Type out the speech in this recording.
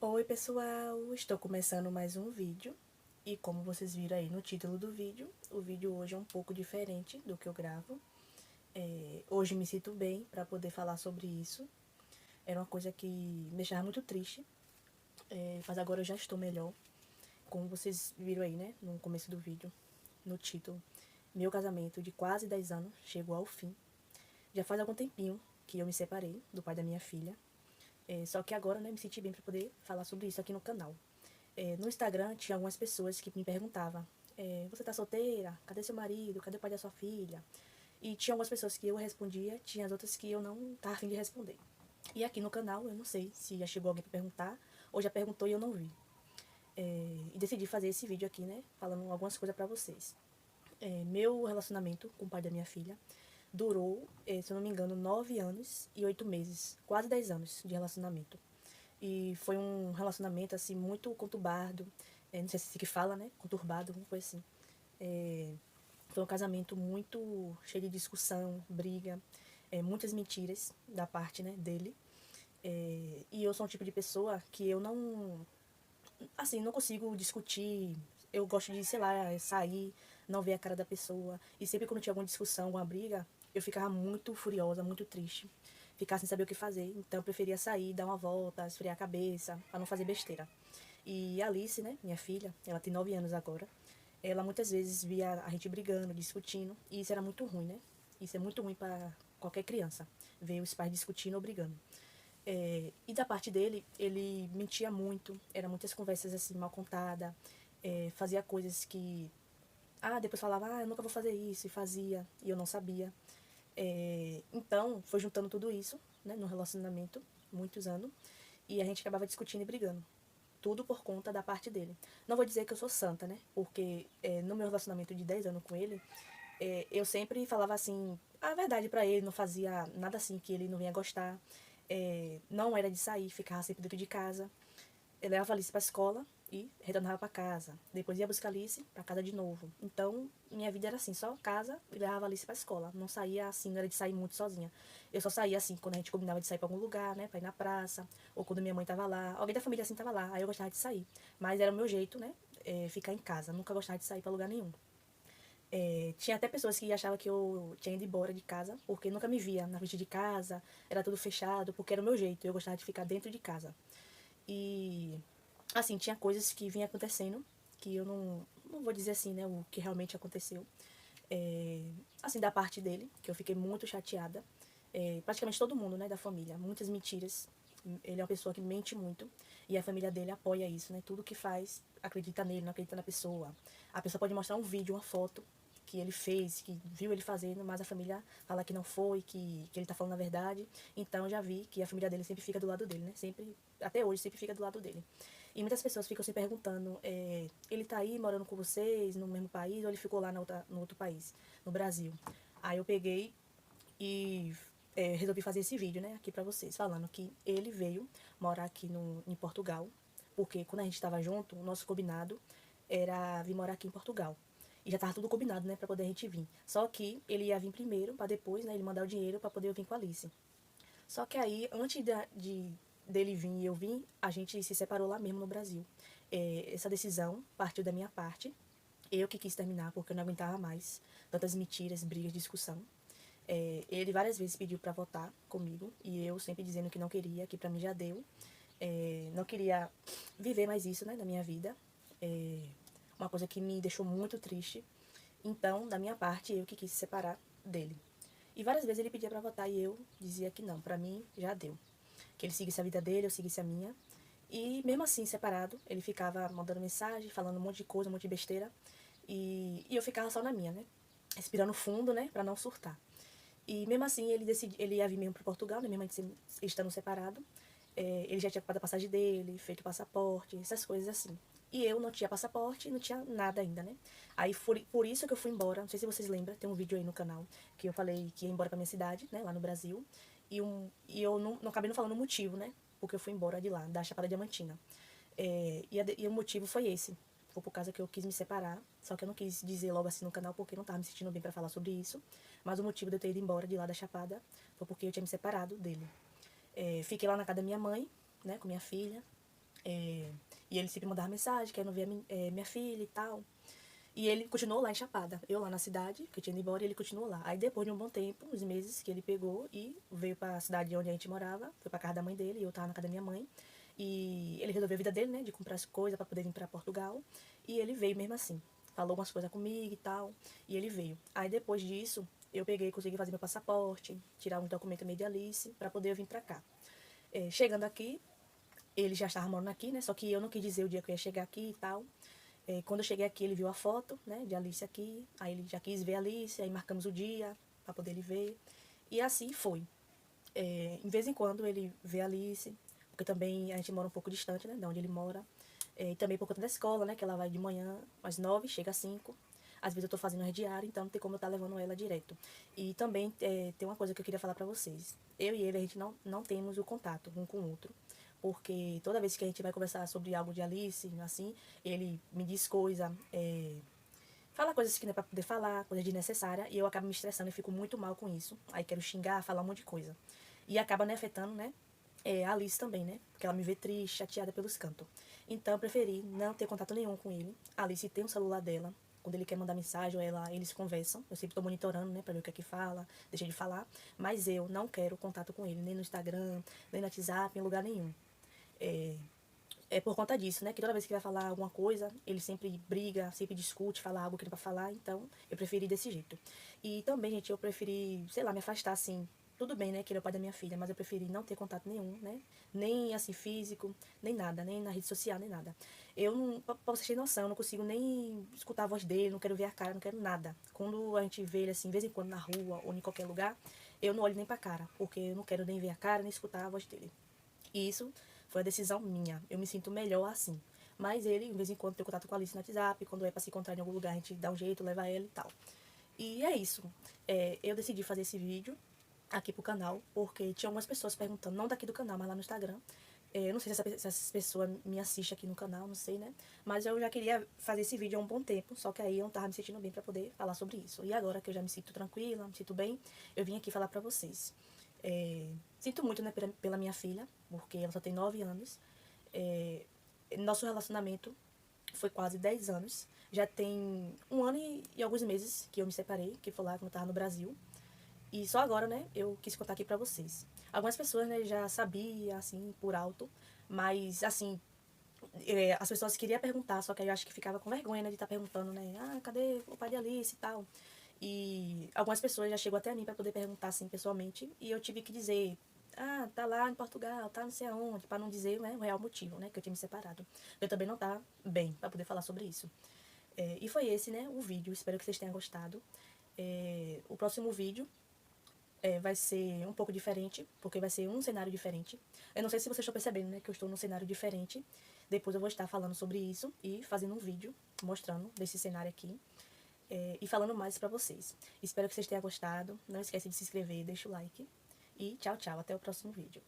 Oi pessoal, estou começando mais um vídeo e como vocês viram aí no título do vídeo, o vídeo hoje é um pouco diferente do que eu gravo. Hoje me sinto bem para poder falar sobre isso. Era uma coisa que me deixava muito triste, mas agora eu já estou melhor. Como vocês viram aí, né, no começo do vídeo, no título, meu casamento de quase 10 anos chegou ao fim. Já faz algum tempinho que eu me separei do pai da minha filha. Só que agora, né, me senti bem para poder falar sobre isso aqui no canal. No Instagram tinha algumas pessoas que me perguntavam: você tá solteira? Cadê seu marido? Cadê o pai da sua filha? E tinha algumas pessoas que eu respondia, tinha as outras que eu não tava a fim de responder. E aqui no canal, eu não sei se já chegou alguém para perguntar, ou já perguntou e eu não vi. E decidi fazer esse vídeo aqui, né, falando algumas coisas para vocês. Meu relacionamento com o pai da minha filha durou, se eu não me engano, 9 anos e 8 meses, quase 10 anos de relacionamento. E foi um relacionamento, assim, muito conturbado. Não sei se é assim que fala, né? Conturbado, alguma coisa assim. Foi um casamento muito cheio de discussão, briga, muitas mentiras da parte, né, dele. E eu sou um tipo de pessoa que eu não, assim, não consigo discutir. Eu gosto de, sei lá, sair, não ver a cara da pessoa. E sempre quando tinha alguma discussão, alguma briga, eu ficava muito furiosa, muito triste. Ficar sem saber o que fazer. Então eu preferia sair, dar uma volta, esfriar a cabeça, para não fazer besteira. E a Alice, né, minha filha, ela tem 9 anos agora. Ela muitas vezes via a gente brigando, discutindo. E isso era muito ruim, né? Isso é muito ruim para qualquer criança, ver os pais discutindo ou brigando. E da parte dele, ele mentia muito, eram muitas conversas assim, mal contadas, fazia coisas que. Ah, depois falava, ah, eu nunca vou fazer isso, e fazia, e eu não sabia. Então, foi juntando tudo isso, né, no relacionamento, muitos anos, e a gente acabava discutindo e brigando. Tudo por conta da parte dele. Não vou dizer que eu sou santa, né? Porque no meu relacionamento de 10 anos com ele, eu sempre falava assim, a verdade pra ele, não fazia nada assim que ele não vinha gostar. Não era de sair, ficava sempre dentro de casa. Eu levava a Alice pra escola e retornava pra casa. Depois ia buscar a Alice pra casa de novo. Então, minha vida era assim, só casa e levava a Alice pra escola. Não saía assim, não era de sair muito sozinha. Eu só saía assim, quando a gente combinava de sair pra algum lugar, né, pra ir na praça. Ou quando minha mãe tava lá. Alguém da família assim tava lá, aí eu gostava de sair. Mas era o meu jeito, né, ficar em casa. Nunca gostava de sair pra lugar nenhum. Tinha até pessoas que achavam que eu tinha ido embora de casa, porque nunca me via na frente de casa, era tudo fechado, porque era o meu jeito, eu gostava de ficar dentro de casa. E, assim, tinha coisas que vinham acontecendo, que eu não vou dizer assim, né, o que realmente aconteceu. Assim, da parte dele, que eu fiquei muito chateada. Praticamente todo mundo, né, da família, muitas mentiras. Ele é uma pessoa que mente muito e a família dele apoia isso, né? Tudo que faz, acredita nele, não acredita na pessoa. A pessoa pode mostrar um vídeo, uma foto que ele fez, que viu ele fazendo, mas a família fala que não foi, que ele tá falando a verdade. Então eu já vi que a família dele sempre fica do lado dele, né? Sempre, até hoje, sempre fica do lado dele. E muitas pessoas ficam se perguntando, ele tá aí morando com vocês, no mesmo país, ou ele ficou lá no outro país, no Brasil? Aí eu peguei e resolvi fazer esse vídeo, né, aqui pra vocês, falando que ele veio morar aqui em Portugal, porque quando a gente estava junto, o nosso combinado era vir morar aqui em Portugal. E já tava tudo combinado, né, pra poder a gente vir. Só que ele ia vir primeiro, pra depois, né, ele mandar o dinheiro pra poder eu vir com a Alice. Só que aí, antes dele vir e eu vir, a gente se separou lá mesmo no Brasil. Essa decisão partiu da minha parte. Eu que quis terminar porque eu não aguentava mais tantas mentiras, brigas, discussão. Ele várias vezes pediu para votar comigo e eu sempre dizendo que não queria, que para mim já deu. Não queria viver mais isso, né, na minha vida. Uma coisa que me deixou muito triste. Então, da minha parte, eu que quis se separar dele. E várias vezes ele pedia para votar e eu dizia que não, para mim já deu. Que ele seguisse a vida dele, eu seguisse a minha. E mesmo assim, separado, ele ficava mandando mensagem, falando um monte de coisa, um monte de besteira. E eu ficava só na minha, né? Respirando fundo, né? Pra não surtar. E mesmo assim, ele ia vir mesmo para Portugal, né? Mesmo a gente estando separado. Ele já tinha comprado a passagem dele, feito o passaporte, essas coisas assim. E eu não tinha passaporte, não tinha nada ainda, né? Aí por isso que eu fui embora. Não sei se vocês lembram, tem um vídeo aí no canal que eu falei que ia embora pra minha cidade, né? Lá no Brasil. E eu não acabei não falando o motivo, né? Porque eu fui embora de lá, da Chapada Diamantina. E o motivo foi esse. Foi por causa que eu quis me separar. Só que eu não quis dizer logo assim no canal porque eu não tava me sentindo bem pra falar sobre isso. Mas o motivo de eu ter ido embora de lá da Chapada foi porque eu tinha me separado dele. Fiquei lá na casa da minha mãe, né, com minha filha. E ele sempre mandava mensagem, que eu não via minha filha e tal. E ele continuou lá em Chapada. Eu lá na cidade, que eu tinha ido embora, e ele continuou lá. Aí depois de um bom tempo, uns meses, que ele pegou e veio pra cidade onde a gente morava, foi pra casa da mãe dele, e eu tava na casa da minha mãe. E ele resolveu a vida dele, né, de comprar as coisas pra poder vir pra Portugal. E ele veio mesmo assim. Falou algumas coisas comigo e tal, e ele veio. Aí depois disso, eu peguei, consegui fazer meu passaporte, tirar um documento meio de Alice, pra poder vir pra cá. Chegando aqui, ele já estava morando aqui, né? Só que eu não quis dizer o dia que eu ia chegar aqui e tal. Quando eu cheguei aqui, ele viu a foto, né, de Alice aqui. Aí ele já quis ver a Alice, aí marcamos o dia para poder ele ver. E assim foi. Em vez em quando ele vê a Alice, porque também a gente mora um pouco distante, né, de onde ele mora. E também por conta da escola, né, que ela vai de manhã às 9, chega às 5. Às vezes eu tô fazendo as diárias, então não tem como eu estar levando ela direto. E também tem uma coisa que eu queria falar pra vocês. Eu e ele, a gente não temos o contato um com o outro. Porque toda vez que a gente vai conversar sobre algo de Alice, assim, ele me diz coisa, fala coisas que não é pra poder falar, coisa desnecessária, e eu acabo me estressando e fico muito mal com isso. Aí quero xingar, falar um monte de coisa. E acaba, né, afetando, né, a Alice também, né, porque ela me vê triste, chateada pelos cantos. Então eu preferi não ter contato nenhum com ele. A Alice tem o celular dela. Quando ele quer mandar mensagem, eles conversam. Eu sempre tô monitorando, né, pra ver o que é que fala, deixa de falar. Mas eu não quero contato com ele, nem no Instagram, nem no WhatsApp, em lugar nenhum. É por conta disso, né? Que toda vez que vai falar alguma coisa, ele sempre briga, sempre discute, fala algo que não é pra falar. Então, eu preferi desse jeito. E também, gente, eu preferi, sei lá, me afastar, assim. Tudo bem, né? Que ele é o pai da minha filha, mas eu preferi não ter contato nenhum, né? Nem, assim, físico, nem nada, nem na rede social, nem nada. Eu não, pra vocês terem noção, eu não consigo nem escutar a voz dele, não quero ver a cara, não quero nada. Quando a gente vê ele, assim, de vez em quando na rua ou em qualquer lugar, eu não olho nem pra cara, porque eu não quero nem ver a cara, nem escutar a voz dele. E isso foi uma decisão minha. Eu me sinto melhor assim. Mas ele, de vez em quando, tem contato com a Alice no WhatsApp. Quando é pra se encontrar em algum lugar, a gente dá um jeito, leva ela e tal. E é isso. Eu decidi fazer esse vídeo aqui pro canal, porque tinha algumas pessoas perguntando, não daqui do canal, mas lá no Instagram. Eu não sei se essas pessoas me assistem aqui no canal, não sei, né? Mas eu já queria fazer esse vídeo há um bom tempo, só que aí eu não tava me sentindo bem pra poder falar sobre isso. E agora que eu já me sinto tranquila, me sinto bem, eu vim aqui falar pra vocês. Sinto muito, né, pela minha filha, porque ela só tem 9 anos. É, Nosso relacionamento foi quase 10 anos. Já tem um ano e alguns meses que eu me separei, que foi lá quando eu tava no Brasil. E só agora, né, eu quis contar aqui pra vocês. Algumas pessoas, né, já sabiam, assim, por alto. Mas, assim, as pessoas queriam perguntar, só que aí eu acho que ficava com vergonha, né, de estar perguntando, né, ah, cadê o pai de Alice e tal. E algumas pessoas já chegou até a mim para poder perguntar, assim, pessoalmente, e eu tive que dizer, ah, tá lá em Portugal, tá não sei aonde, para não dizer, né, o real motivo, né, que eu tinha me separado. Eu também não tá bem para poder falar sobre isso. E foi esse, né, o vídeo, espero que vocês tenham gostado. O próximo vídeo vai ser um pouco diferente, porque vai ser um cenário diferente. Eu não sei se vocês estão percebendo, né, que eu estou num cenário diferente. Depois eu vou estar falando sobre isso e fazendo um vídeo mostrando desse cenário aqui. E falando mais pra vocês. Espero que vocês tenham gostado. Não esquece de se inscrever, deixa o like. E tchau, tchau. Até o próximo vídeo.